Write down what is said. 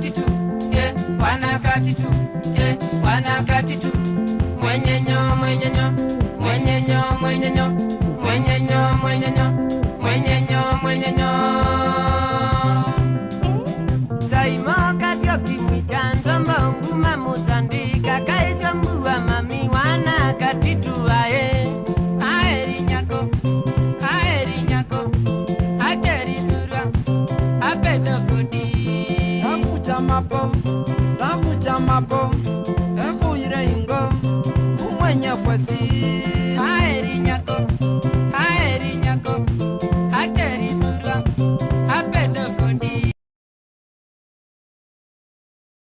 katitu, wana katitu, wana katitu. Mwenyenyo, mwenyenyo, mwenyenyo, mwenyenyo, mwenyenyo, mwenyenyo, mwenyenyo, mwenyenyo. Saimo kasio kimwitanzo mbongu mamuzandika kaisyo mbuwa mami wana katitu ae. Aeri nyako, ateri surwa, apedo kodi. Takuchamapo, ekuire ingo, umwenye kwesi.